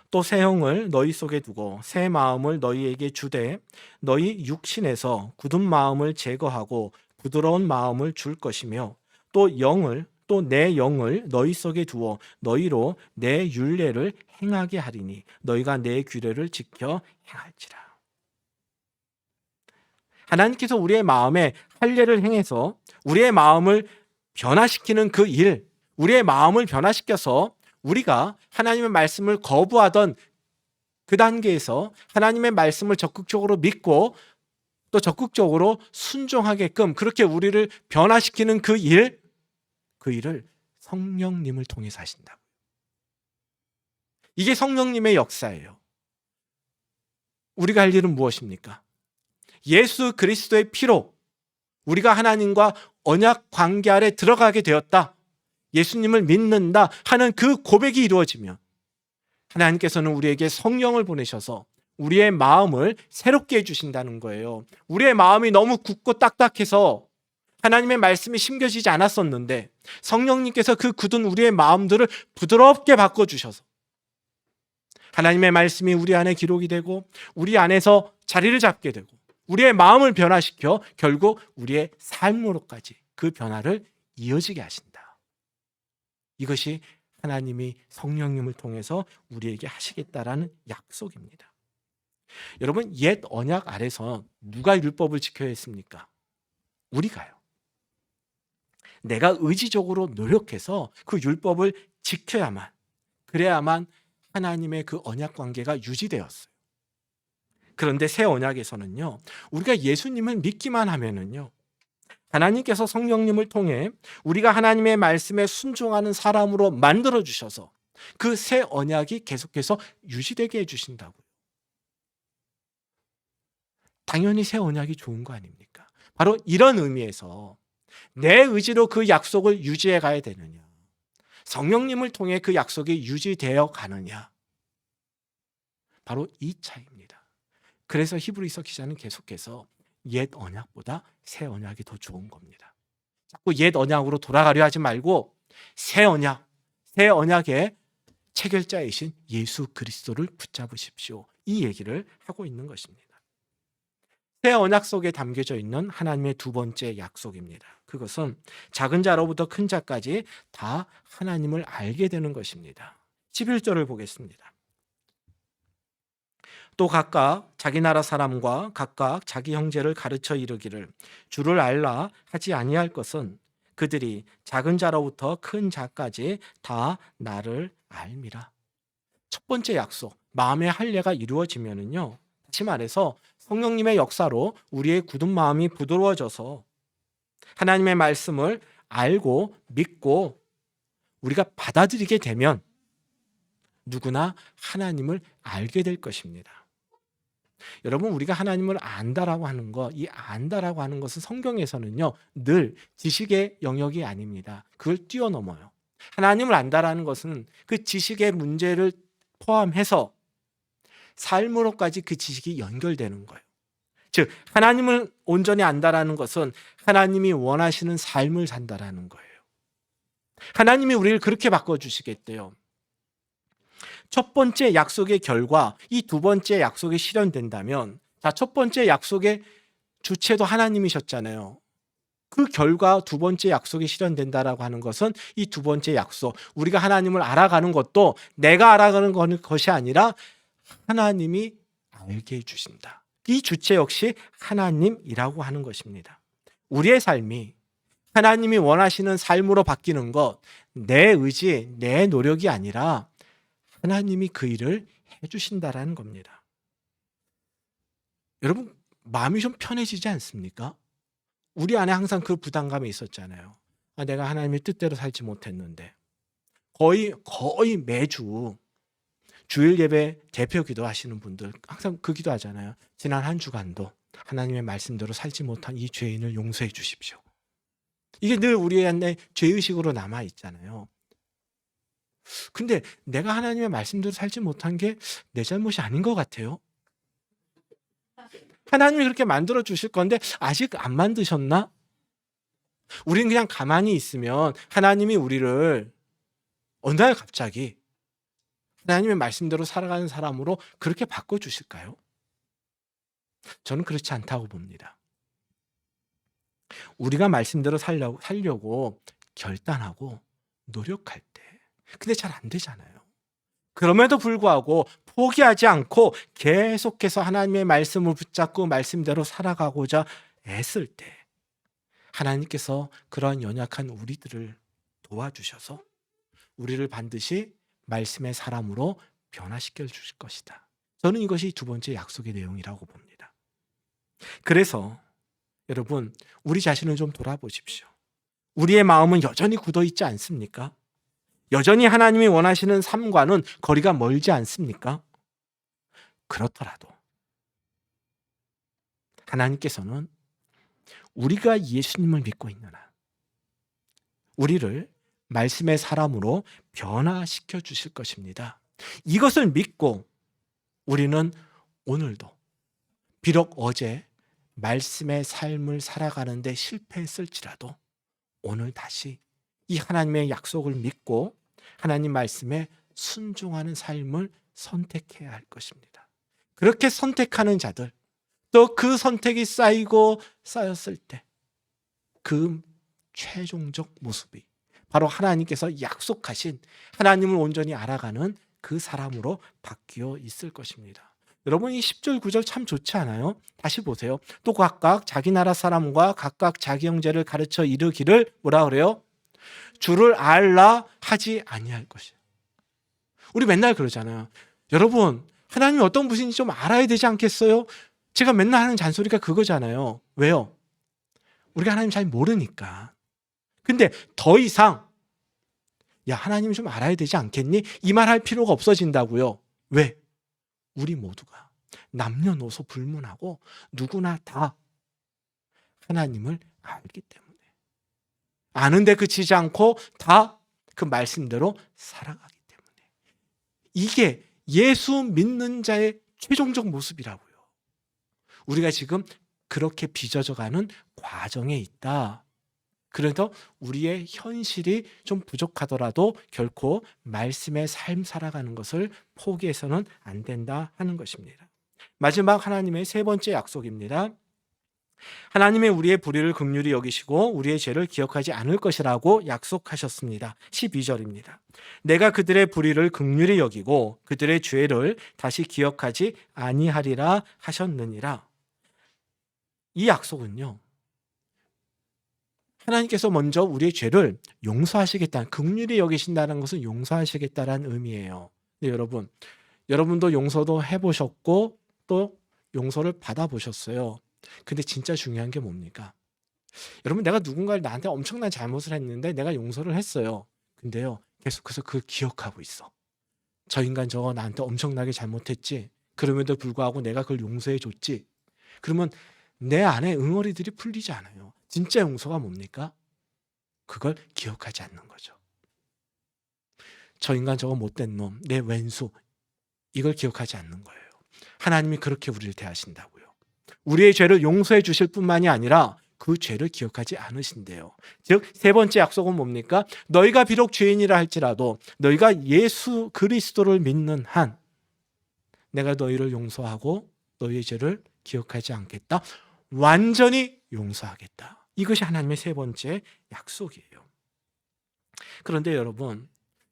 또 새 영을 너희 속에 두고 새 마음을 너희에게 주되 너희 육신에서 굳은 마음을 제거하고 부드러운 마음을 줄 것이며 또 내 영을 너희 속에 두어 너희로 내 율례를 행하게 하리니 너희가 내 규례를 지켜 행할지라. 하나님께서 우리의 마음에 할례를 행해서 우리의 마음을 변화시키는 그 일, 우리의 마음을 변화시켜서 우리가 하나님의 말씀을 거부하던 그 단계에서 하나님의 말씀을 적극적으로 믿고 또 적극적으로 순종하게끔 그렇게 우리를 변화시키는 그 일을 성령님을 통해서 하신다고. 이게 성령님의 역사예요. 우리가 할 일은 무엇입니까? 예수 그리스도의 피로 우리가 하나님과 언약 관계 아래 들어가게 되었다, 예수님을 믿는다 하는 그 고백이 이루어지면 하나님께서는 우리에게 성령을 보내셔서 우리의 마음을 새롭게 해주신다는 거예요. 우리의 마음이 너무 굳고 딱딱해서 하나님의 말씀이 심겨지지 않았었는데 성령님께서 그 굳은 우리의 마음들을 부드럽게 바꿔주셔서 하나님의 말씀이 우리 안에 기록이 되고 우리 안에서 자리를 잡게 되고 우리의 마음을 변화시켜 결국 우리의 삶으로까지 그 변화를 이어지게 하신다. 이것이 하나님이 성령님을 통해서 우리에게 하시겠다라는 약속입니다. 여러분, 옛 언약 아래서 누가 율법을 지켜야 했습니까? 우리가요. 내가 의지적으로 노력해서 그 율법을 지켜야만, 그래야만 하나님의 그 언약 관계가 유지되었어요. 그런데 새 언약에서는요, 우리가 예수님을 믿기만 하면은요, 하나님께서 성령님을 통해 우리가 하나님의 말씀에 순종하는 사람으로 만들어 주셔서 그 새 언약이 계속해서 유지되게 해주신다고요. 당연히 새 언약이 좋은 거 아닙니까? 바로 이런 의미에서 내 의지로 그 약속을 유지해 가야 되느냐, 성령님을 통해 그 약속이 유지되어 가느냐, 바로 이 차이입니다. 그래서 히브리서 기자는 계속해서 옛 언약보다 새 언약이 더 좋은 겁니다. 자꾸 옛 언약으로 돌아가려 하지 말고 새 언약의 체결자이신 예수 그리스도를 붙잡으십시오, 이 얘기를 하고 있는 것입니다. 새 언약 속에 담겨져 있는 하나님의 두 번째 약속입니다. 그것은 작은 자로부터 큰 자까지 다 하나님을 알게 되는 것입니다. 11절을 보겠습니다. 또 각각 자기 나라 사람과 각각 자기 형제를 가르쳐 이르기를 주를 알라 하지 아니할 것은 그들이 작은 자로부터 큰 자까지 다 나를 알미라. 첫 번째 약속, 마음의 할례가 이루어지면은요, 다시 말해서 성령님의 역사로 우리의 굳은 마음이 부드러워져서 하나님의 말씀을 알고 믿고 우리가 받아들이게 되면 누구나 하나님을 알게 될 것입니다. 여러분, 우리가 하나님을 안다라고 하는 것, 이 안다라고 하는 것은 성경에서는요, 늘 지식의 영역이 아닙니다. 그걸 뛰어넘어요. 하나님을 안다라는 것은 그 지식의 문제를 포함해서 삶으로까지 그 지식이 연결되는 거예요. 즉, 하나님을 온전히 안다라는 것은 하나님이 원하시는 삶을 산다라는 거예요. 하나님이 우리를 그렇게 바꿔주시겠대요. 첫 번째 약속의 결과, 이 두 번째 약속이 실현된다면, 자, 첫 번째 약속의 주체도 하나님이셨잖아요. 그 결과 두 번째 약속이 실현된다라고 하는 것은 이 두 번째 약속, 우리가 하나님을 알아가는 것도 내가 알아가는 것이 아니라 하나님이 알게 해주신다. 이 주체 역시 하나님이라고 하는 것입니다. 우리의 삶이 하나님이 원하시는 삶으로 바뀌는 것, 내 의지, 내 노력이 아니라 하나님이 그 일을 해주신다라는 겁니다. 여러분, 마음이 좀 편해지지 않습니까? 우리 안에 항상 그 부담감이 있었잖아요. 내가 하나님의 뜻대로 살지 못했는데. 거의 매주 주일 예배 대표 기도하시는 분들 항상 그 기도하잖아요. 지난 한 주간도 하나님의 말씀대로 살지 못한 이 죄인을 용서해 주십시오. 이게 늘 우리 안에 죄의식으로 남아 있잖아요. 근데 내가 하나님의 말씀대로 살지 못한 게 내 잘못이 아닌 것 같아요. 하나님이 그렇게 만들어 주실 건데 아직 안 만드셨나? 우리는 그냥 가만히 있으면 하나님이 우리를 어느 날 갑자기 하나님의 말씀대로 살아가는 사람으로 그렇게 바꿔주실까요? 저는 그렇지 않다고 봅니다. 우리가 말씀대로 살려고 결단하고 노력할 때, 근데 잘 안 되잖아요. 그럼에도 불구하고 포기하지 않고 계속해서 하나님의 말씀을 붙잡고 말씀대로 살아가고자 애쓸 때 하나님께서 그러한 연약한 우리들을 도와주셔서 우리를 반드시 말씀의 사람으로 변화시켜 주실 것이다. 저는 이것이 두 번째 약속의 내용이라고 봅니다. 그래서 여러분, 우리 자신을 좀 돌아보십시오. 우리의 마음은 여전히 굳어 있지 않습니까? 여전히 하나님이 원하시는 삶과는 거리가 멀지 않습니까? 그렇더라도 하나님께서는 우리가 예수님을 믿고 있는 한 우리를 말씀의 사람으로 변화시켜 주실 것입니다. 이것을 믿고 우리는 오늘도 비록 어제 말씀의 삶을 살아가는데 실패했을지라도 오늘 다시 이 하나님의 약속을 믿고 하나님 말씀에 순종하는 삶을 선택해야 할 것입니다. 그렇게 선택하는 자들, 또 그 선택이 쌓였을 때 그 최종적 모습이 바로 하나님께서 약속하신 하나님을 온전히 알아가는 그 사람으로 바뀌어 있을 것입니다. 여러분, 이 10절 9절 참 좋지 않아요? 다시 보세요. 또 각각 자기 나라 사람과 각각 자기 형제를 가르쳐 이르기를 뭐라 그래요? 주를 알라 하지 아니할 것이에요. 우리 맨날 그러잖아요. 여러분, 하나님이 어떤 분인지 좀 알아야 되지 않겠어요? 제가 맨날 하는 잔소리가 그거잖아요. 왜요? 우리가 하나님 잘 모르니까. 근데 더 이상 야, 하나님 좀 알아야 되지 않겠니? 이 말 할 필요가 없어진다고요. 왜? 우리 모두가 남녀노소 불문하고 누구나 다 하나님을 알기 때문에, 아는데 그치지 않고 다 그 말씀대로 살아가기 때문에, 이게 예수 믿는 자의 최종적 모습이라고요. 우리가 지금 그렇게 빚어져가는 과정에 있다. 그래서 우리의 현실이 좀 부족하더라도 결코 말씀의 삶 살아가는 것을 포기해서는 안 된다 하는 것입니다. 마지막 하나님의 세 번째 약속입니다. 하나님의 우리의 불의를 긍휼히 여기시고 우리의 죄를 기억하지 않을 것이라고 약속하셨습니다. 12절입니다. 내가 그들의 불의를 긍휼히 여기고 그들의 죄를 다시 기억하지 아니하리라 하셨느니라. 이 약속은요, 하나님께서 먼저 우리의 죄를 용서하시겠다는, 긍휼히 여기신다는 것은 용서하시겠다는 의미예요. 근데 여러분도 용서도 해보셨고 또 용서를 받아보셨어요. 근데 진짜 중요한 게 뭡니까? 여러분, 내가 누군가를 나한테 엄청난 잘못을 했는데 내가 용서를 했어요. 근데요, 계속해서 그걸 기억하고 있어. 저 인간 저거 나한테 엄청나게 잘못했지. 그럼에도 불구하고 내가 그걸 용서해 줬지. 그러면 내 안에 응어리들이 풀리지 않아요. 진짜 용서가 뭡니까? 그걸 기억하지 않는 거죠. 저 인간 저거 못된 놈, 내 왼수, 이걸 기억하지 않는 거예요. 하나님이 그렇게 우리를 대하신다고요. 우리의 죄를 용서해 주실 뿐만이 아니라 그 죄를 기억하지 않으신대요. 즉, 세 번째 약속은 뭡니까? 너희가 비록 죄인이라 할지라도 너희가 예수 그리스도를 믿는 한 내가 너희를 용서하고 너희의 죄를 기억하지 않겠다. 완전히 용서하겠다. 이것이 하나님의 세 번째 약속이에요. 그런데 여러분,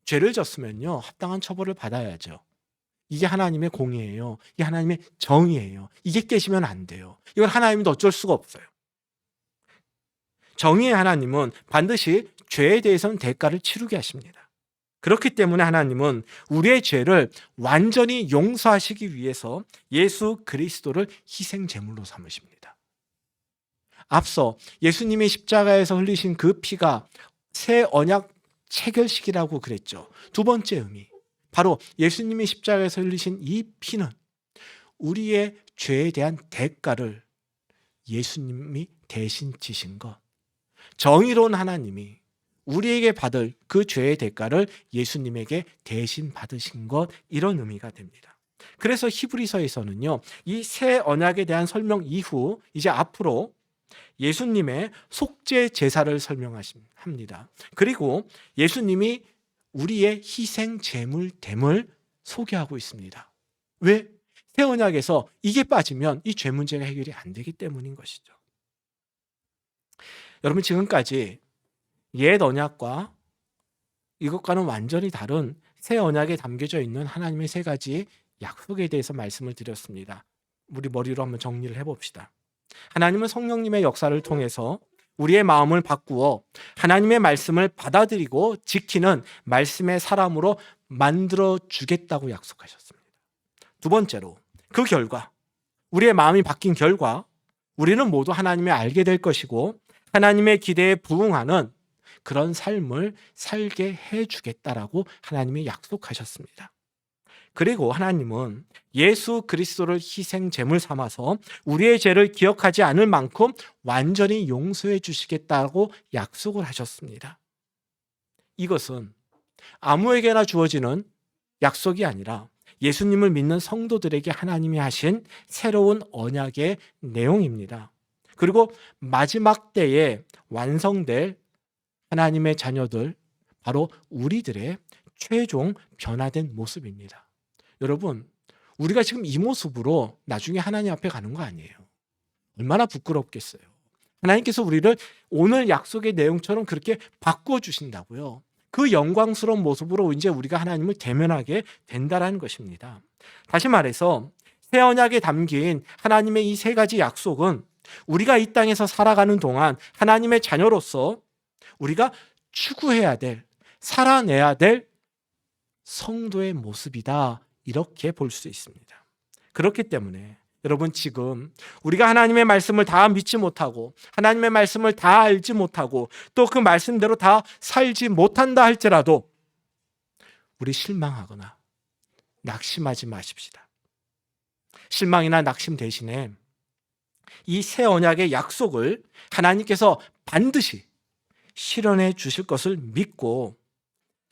죄를 졌으면요, 합당한 처벌을 받아야죠. 이게 하나님의 공의예요. 이게 하나님의 정의예요. 이게 깨지면 안 돼요. 이건 하나님도 어쩔 수가 없어요. 정의의 하나님은 반드시 죄에 대해서는 대가를 치르게 하십니다. 그렇기 때문에 하나님은 우리의 죄를 완전히 용서하시기 위해서 예수 그리스도를 희생 제물로 삼으십니다. 앞서 예수님이 십자가에서 흘리신 그 피가 새 언약 체결식이라고 그랬죠. 두 번째 의미, 바로 예수님이 십자가에서 흘리신 이 피는 우리의 죄에 대한 대가를 예수님이 대신 지신 것, 정의로운 하나님이 우리에게 받을 그 죄의 대가를 예수님에게 대신 받으신 것, 이런 의미가 됩니다. 그래서 히브리서에서는요, 이 새 언약에 대한 설명 이후 이제 앞으로 예수님의 속죄 제사를 설명합니다. 그리고 예수님이 우리의 희생 제물됨을 소개하고 있습니다. 왜? 새 언약에서 이게 빠지면 이 죄 문제가 해결이 안 되기 때문인 것이죠. 여러분, 지금까지 옛 언약과 이것과는 완전히 다른 새 언약에 담겨져 있는 하나님의 세 가지 약속에 대해서 말씀을 드렸습니다. 우리 머리로 한번 정리를 해봅시다. 하나님은 성령님의 역사를 통해서 우리의 마음을 바꾸어 하나님의 말씀을 받아들이고 지키는 말씀의 사람으로 만들어 주겠다고 약속하셨습니다. 두 번째로, 그 결과, 우리의 마음이 바뀐 결과 우리는 모두 하나님을 알게 될 것이고 하나님의 기대에 부응하는 그런 삶을 살게 해주겠다라고 하나님이 약속하셨습니다. 그리고 하나님은 예수 그리스도를 희생 제물 삼아서 우리의 죄를 기억하지 않을 만큼 완전히 용서해 주시겠다고 약속을 하셨습니다. 이것은 아무에게나 주어지는 약속이 아니라 예수님을 믿는 성도들에게 하나님이 하신 새로운 언약의 내용입니다. 그리고 마지막 때에 완성될 하나님의 자녀들, 바로 우리들의 최종 변화된 모습입니다. 여러분, 우리가 지금 이 모습으로 나중에 하나님 앞에 가는 거 아니에요. 얼마나 부끄럽겠어요. 하나님께서 우리를 오늘 약속의 내용처럼 그렇게 바꾸어 주신다고요. 그 영광스러운 모습으로 이제 우리가 하나님을 대면하게 된다는 것입니다. 다시 말해서 새 언약에 담긴 하나님의 이 세 가지 약속은 우리가 이 땅에서 살아가는 동안 하나님의 자녀로서 우리가 추구해야 될, 살아내야 될 성도의 모습이다, 이렇게 볼 수 있습니다. 그렇기 때문에 여러분, 지금 우리가 하나님의 말씀을 다 믿지 못하고 하나님의 말씀을 다 알지 못하고 또 그 말씀대로 다 살지 못한다 할지라도 우리 실망하거나 낙심하지 마십시다. 실망이나 낙심 대신에 이 새 언약의 약속을 하나님께서 반드시 실현해 주실 것을 믿고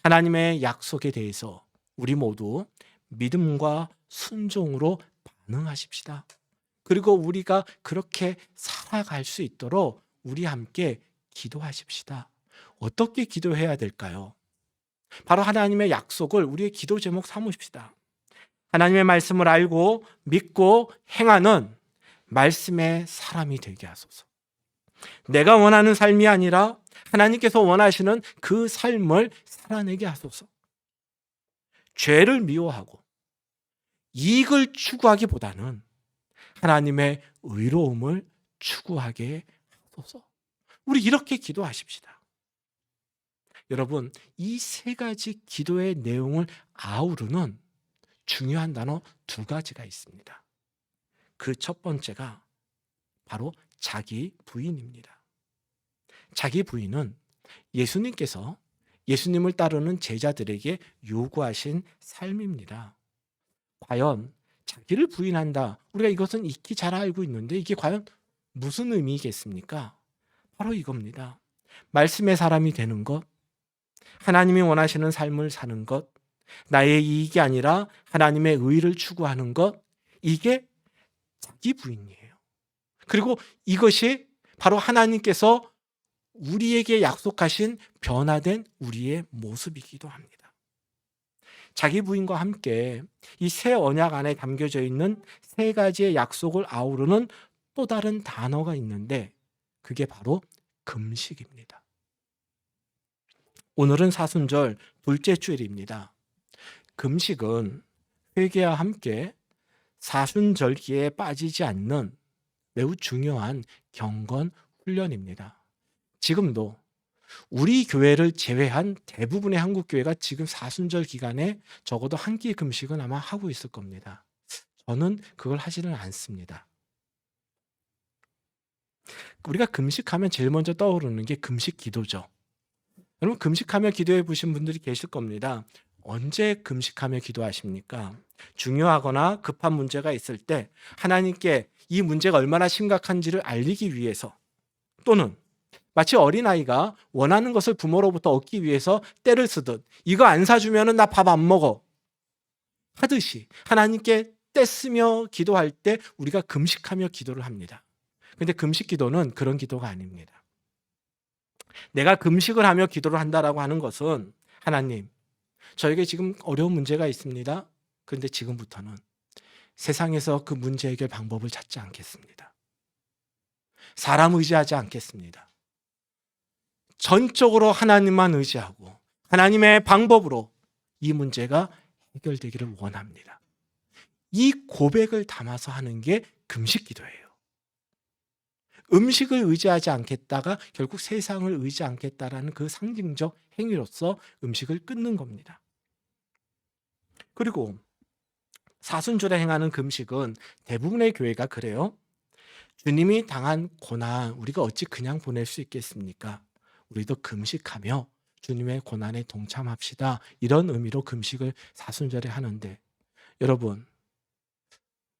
하나님의 약속에 대해서 우리 모두 믿음과 순종으로 반응하십시다. 그리고 우리가 그렇게 살아갈 수 있도록 우리 함께 기도하십시다. 어떻게 기도해야 될까요? 바로 하나님의 약속을 우리의 기도 제목 삼으십시다. 하나님의 말씀을 알고 믿고 행하는 말씀의 사람이 되게 하소서. 내가 원하는 삶이 아니라 하나님께서 원하시는 그 삶을 살아내게 하소서. 죄를 미워하고 이익을 추구하기보다는 하나님의 의로움을 추구하게 하소서. 우리 이렇게 기도하십시다. 여러분, 이 세 가지 기도의 내용을 아우르는 중요한 단어 두 가지가 있습니다. 그 첫 번째가 바로 자기 부인입니다. 자기 부인은 예수님께서 예수님을 따르는 제자들에게 요구하신 삶입니다. 과연 자기를 부인한다. 우리가 이것은 익히 잘 알고 있는데 이게 과연 무슨 의미겠습니까? 바로 이겁니다. 말씀의 사람이 되는 것, 하나님이 원하시는 삶을 사는 것, 나의 이익이 아니라 하나님의 의를 추구하는 것, 이게 자기 부인이에요. 그리고 이것이 바로 하나님께서 우리에게 약속하신 변화된 우리의 모습이기도 합니다. 자기 부인과 함께 이 새 언약 안에 담겨져 있는 세 가지의 약속을 아우르는 또 다른 단어가 있는데 그게 바로 금식입니다. 오늘은 사순절 둘째 주일입니다. 금식은 회개와 함께 사순절기에 빠지지 않는 매우 중요한 경건 훈련입니다. 지금도 우리 교회를 제외한 대부분의 한국 교회가 지금 사순절 기간에 적어도 한 끼 금식은 아마 하고 있을 겁니다. 저는 그걸 하지는 않습니다. 우리가 금식하면 제일 먼저 떠오르는 게 금식 기도죠. 여러분, 금식하며 기도해 보신 분들이 계실 겁니다. 언제 금식하며 기도하십니까? 중요하거나 급한 문제가 있을 때 하나님께 이 문제가 얼마나 심각한지를 알리기 위해서, 또는 마치 어린아이가 원하는 것을 부모로부터 얻기 위해서 떼를 쓰듯 이거 안 사주면 나 밥 안 먹어 하듯이 하나님께 떼쓰며 기도할 때 우리가 금식하며 기도를 합니다. 근데 금식 기도는 그런 기도가 아닙니다. 내가 금식을 하며 기도를 한다라고 하는 것은 하나님, 저에게 지금 어려운 문제가 있습니다. 그런데 지금부터는 세상에서 그 문제 해결 방법을 찾지 않겠습니다. 사람 의지하지 않겠습니다. 전적으로 하나님만 의지하고 하나님의 방법으로 이 문제가 해결되기를 원합니다. 이 고백을 담아서 하는 게 금식 기도예요. 음식을 의지하지 않겠다가 결국 세상을 의지 않겠다라는 그 상징적 행위로서 음식을 끊는 겁니다. 그리고 사순절에 행하는 금식은 대부분의 교회가 그래요. 주님이 당한 고난 우리가 어찌 그냥 보낼 수 있겠습니까? 우리도 금식하며 주님의 고난에 동참합시다. 이런 의미로 금식을 사순절에 하는데, 여러분,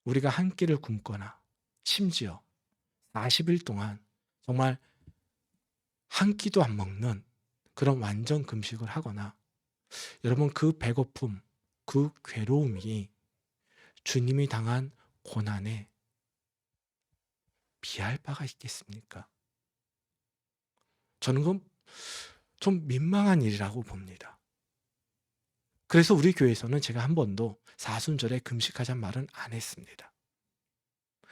우리가 한 끼를 굶거나 심지어 40일 동안 정말 한 끼도 안 먹는 그런 완전 금식을 하거나, 여러분, 그 배고픔, 그 괴로움이 주님이 당한 고난에 비할 바가 있겠습니까? 저는 그건 좀 민망한 일이라고 봅니다. 그래서 우리 교회에서는 제가 한 번도 사순절에 금식하자는 말은 안 했습니다.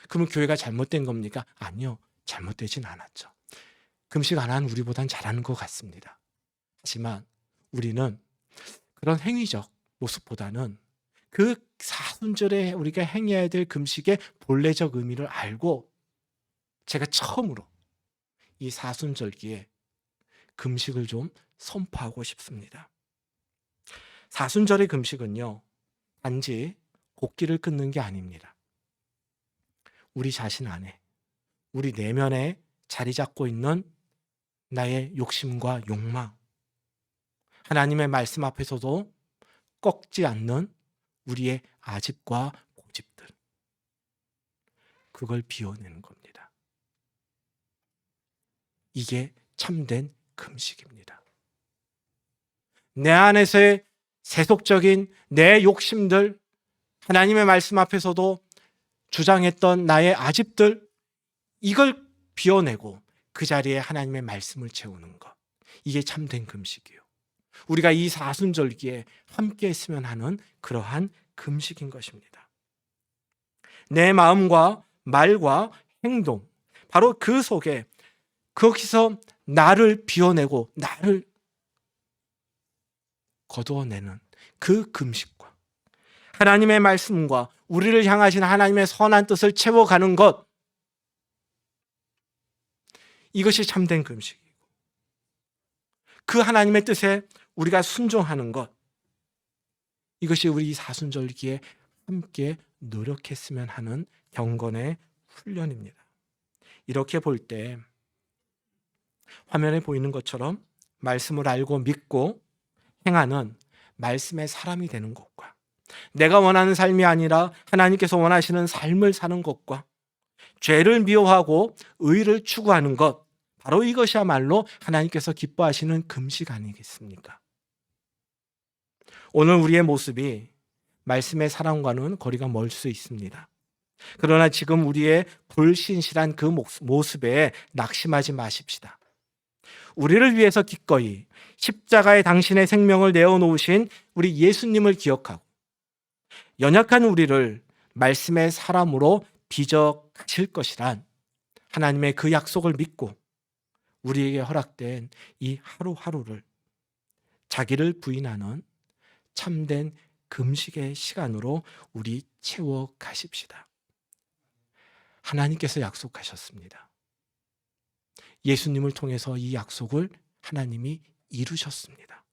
그러면 교회가 잘못된 겁니까? 아니요, 잘못되진 않았죠. 금식 안 하는 우리보단 잘하는 것 같습니다. 하지만 우리는 그런 행위적 모습보다는 그 사순절에 우리가 행해야 될 금식의 본래적 의미를 알고, 제가 처음으로 이 사순절기에 금식을 좀 선포하고 싶습니다. 사순절의 금식은요, 단지 곡기를 끊는 게 아닙니다. 우리 자신 안에, 우리 내면에 자리 잡고 있는 나의 욕심과 욕망, 하나님의 말씀 앞에서도 꺾지 않는 우리의 아집과 고집들, 그걸 비워내는 겁니다. 이게 참된 금식입니다. 내 안에서의 세속적인 내 욕심들, 하나님의 말씀 앞에서도 주장했던 나의 아집들, 이걸 비워내고 그 자리에 하나님의 말씀을 채우는 것, 이게 참된 금식이에요. 우리가 이 사순절기에 함께 했으면 하는 그러한 금식인 것입니다. 내 마음과 말과 행동, 바로 그 속에 거기서 나를 비워내고 나를 거두어내는 그 금식과 하나님의 말씀과 우리를 향하신 하나님의 선한 뜻을 채워가는 것, 이것이 참된 금식이고 그 하나님의 뜻에 우리가 순종하는 것, 이것이 우리 사순절기에 함께 노력했으면 하는 경건의 훈련입니다. 이렇게 볼 때 화면에 보이는 것처럼 말씀을 알고 믿고 행하는 말씀의 사람이 되는 것과 내가 원하는 삶이 아니라 하나님께서 원하시는 삶을 사는 것과 죄를 미워하고 의를 추구하는 것, 바로 이것이야말로 하나님께서 기뻐하시는 금식 아니겠습니까? 오늘 우리의 모습이 말씀의 사랑과는 거리가 멀 수 있습니다. 그러나 지금 우리의 불신실한 그 모습에 낙심하지 마십시다. 우리를 위해서 기꺼이 십자가에 당신의 생명을 내어놓으신 우리 예수님을 기억하고 연약한 우리를 말씀의 사람으로 빚어 가실 것이란 하나님의 그 약속을 믿고 우리에게 허락된 이 하루하루를 자기를 부인하는 참된 금식의 시간으로 우리 채워 가십시다. 하나님께서 약속하셨습니다. 예수님을 통해서 이 약속을 하나님이 이루셨습니다.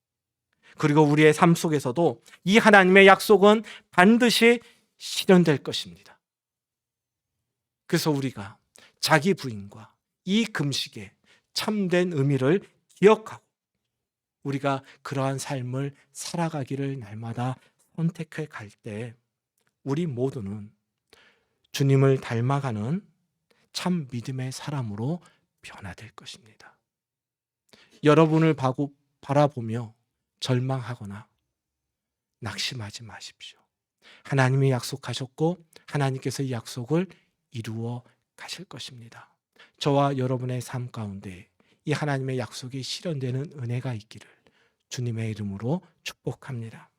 그리고 우리의 삶 속에서도 이 하나님의 약속은 반드시 실현될 것입니다. 그래서 우리가 자기 부인과 이 금식의 참된 의미를 기억하고 우리가 그러한 삶을 살아가기를 날마다 선택해 갈 때 우리 모두는 주님을 닮아가는 참 믿음의 사람으로 변화될 것입니다. 여러분을 바라보며 절망하거나 낙심하지 마십시오. 하나님이 약속하셨고 하나님께서 이 약속을 이루어 가실 것입니다. 저와 여러분의 삶 가운데 이 하나님의 약속이 실현되는 은혜가 있기를 주님의 이름으로 축복합니다.